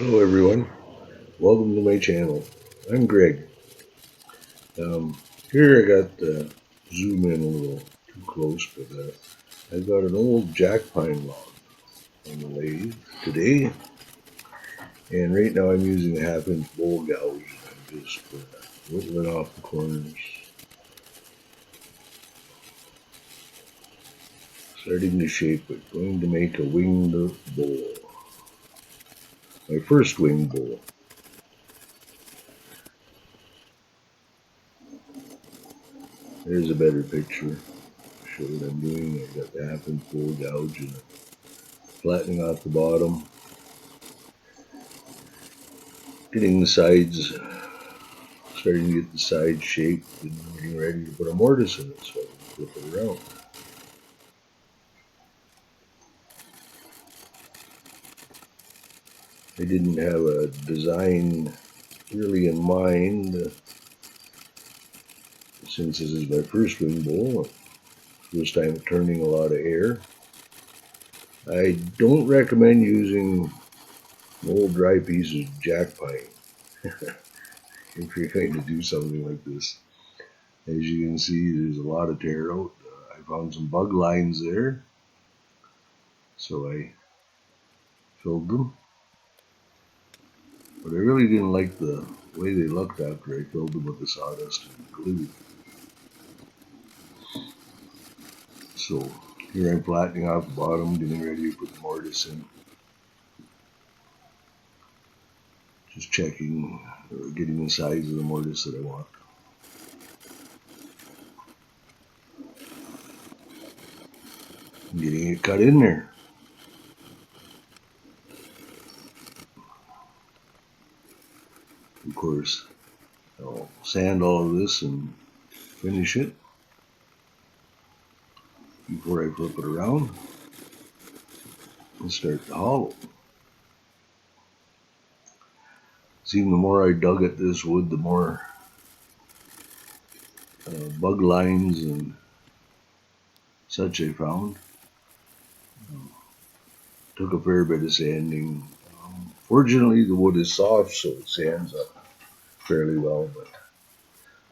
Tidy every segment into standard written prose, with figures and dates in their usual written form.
Hello everyone, welcome to my channel. I'm Greg. Here I got zoom in a little too close, but I've got an old jack pine log on the lathe today, and right now I'm using a 1/2 inch bowl gouge. I'm just whittling off the corners, starting to shape it, going to make a winged bowl. My first winged bowl. There's a better picture. Show what I'm doing. I've got the 1/2 inch bowl gouge and flattening out the bottom, getting the sides, starting to get the sides shaped and getting ready to put a mortise in it, so I can flip it around. I didn't have a design really in mind, since this is my first wing bowl, first time turning a lot of air. I don't recommend using old dry pieces of jack pine if you're going to do something like this. As you can see, there's a lot of tear out. I found some bug lines there, so I filled them. But I really didn't like the way they looked after I filled them with the sawdust and glue. So here I'm flattening off the bottom, getting ready to put the mortise in. Just checking, or getting the size of the mortise that I want. And getting it cut in there. Of course, I'll sand all of this and finish it before I flip it around and start the hollow. See, the more I dug at this wood, the more bug lines and such I found. Took a fair bit of sanding. Fortunately, the wood is soft, so it sands up fairly well, but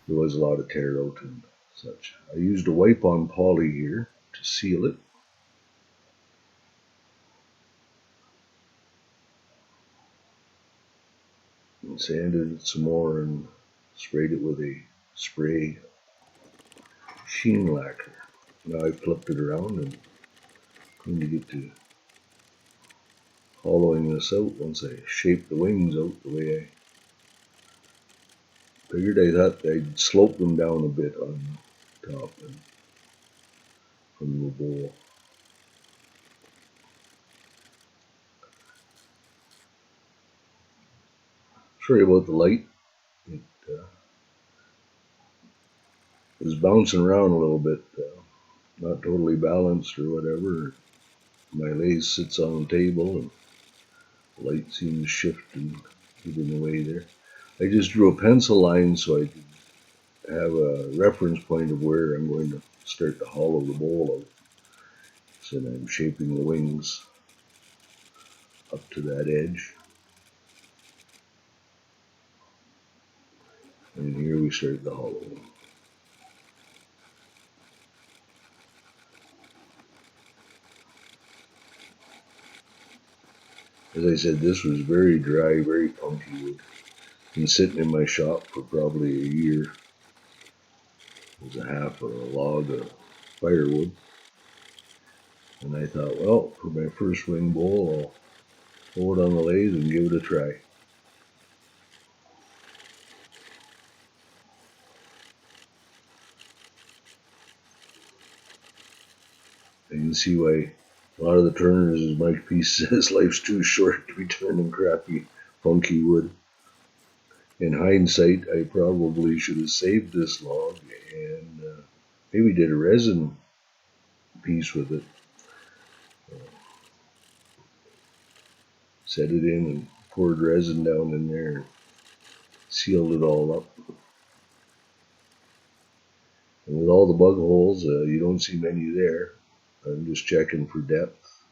there was a lot of tear out and such. I used a wipe-on poly here to seal it. And sanded it some more and sprayed it with a spray sheen lacquer. Now I flipped it around and I'm going to get to hollowing this out once I shape the wings out the way I figured. I thought I'd slope them down a bit on top and from the bowl. Sorry about the light. It was bouncing around a little bit, not totally balanced or whatever. My lathe sits on the table and the light seems to shift and get in the way there. I just drew a pencil line so I could have a reference point of where I'm going to start to hollow the bowl out. So then I'm shaping the wings up to that edge. And here we start the hollow. As I said, this was very dry, very funky wood. Been sitting in my shop for probably a year. It was a half a log of firewood. And I thought, well, for my first wing bowl, I'll throw it on the lathe and give it a try. You can see why a lot of the turners, as Mike Peace says, life's too short to be turning crappy, funky wood. In hindsight, I probably should have saved this log and maybe did a resin piece with it. Set it in and poured resin down in there and sealed it all up. And with all the bug holes, you don't see many there. I'm just checking for depth.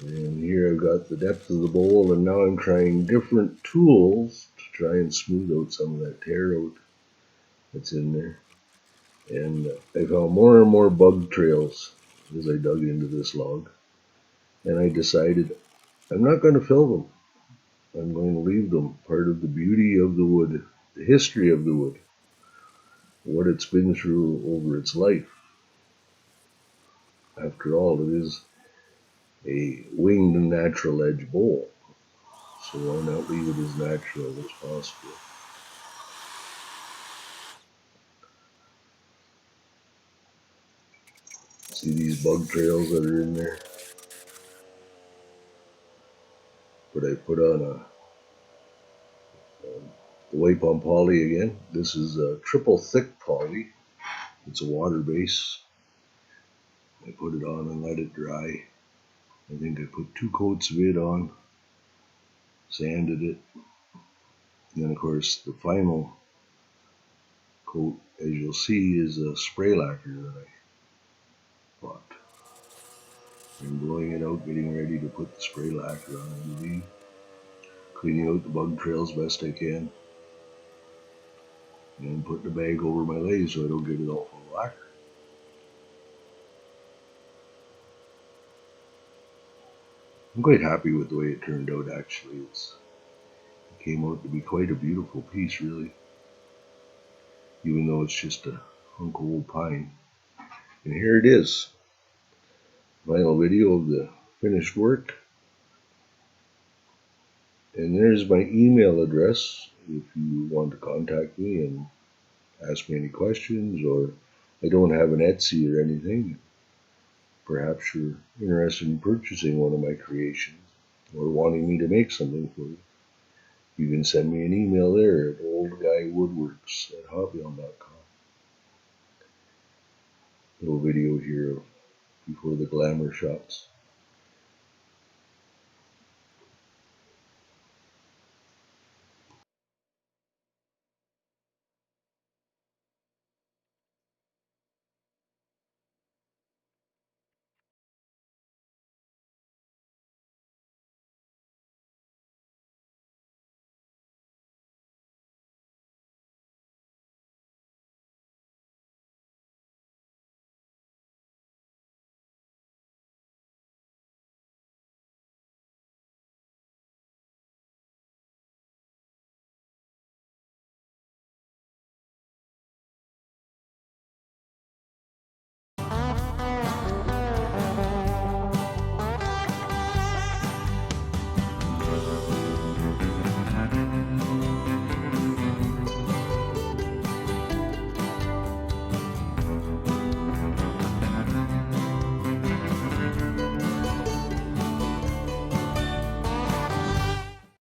And here I've got the depth of the bowl, and now I'm trying different tools to try and smooth out some of that tear out that's in there. And I found more and more bug trails as I dug into this log. And I decided I'm not going to fill them. I'm going to leave them part of the beauty of the wood, the history of the wood, what it's been through over its life. After all, it is a winged natural edge bowl, so why not leave it as natural as possible? See these bug trails that are in there? But I put on the white palm poly again. This is a triple thick poly. It's a water base. I put it on and let it dry. I think I put 2 coats of it on, sanded it. And then of course the final coat, as you'll see, is a spray lacquer that I bought. I'm blowing it out, getting ready to put the spray lacquer on underneath, cleaning out the bug trails best I can, and putting the bag over my lathe so I don't get it all full of lacquer. I'm quite happy with the way it turned out actually. It came out to be quite a beautiful piece really, even though it's just a hunk of old pine. And here it is, final video of the finished work. And there's my email address if you want to contact me and ask me any questions, or I don't have an Etsy or anything. Perhaps you're interested in purchasing one of my creations or wanting me to make something for you. You can send me an email there at oldguywoodworks@hotmail.com. Little video here of before the glamour shots.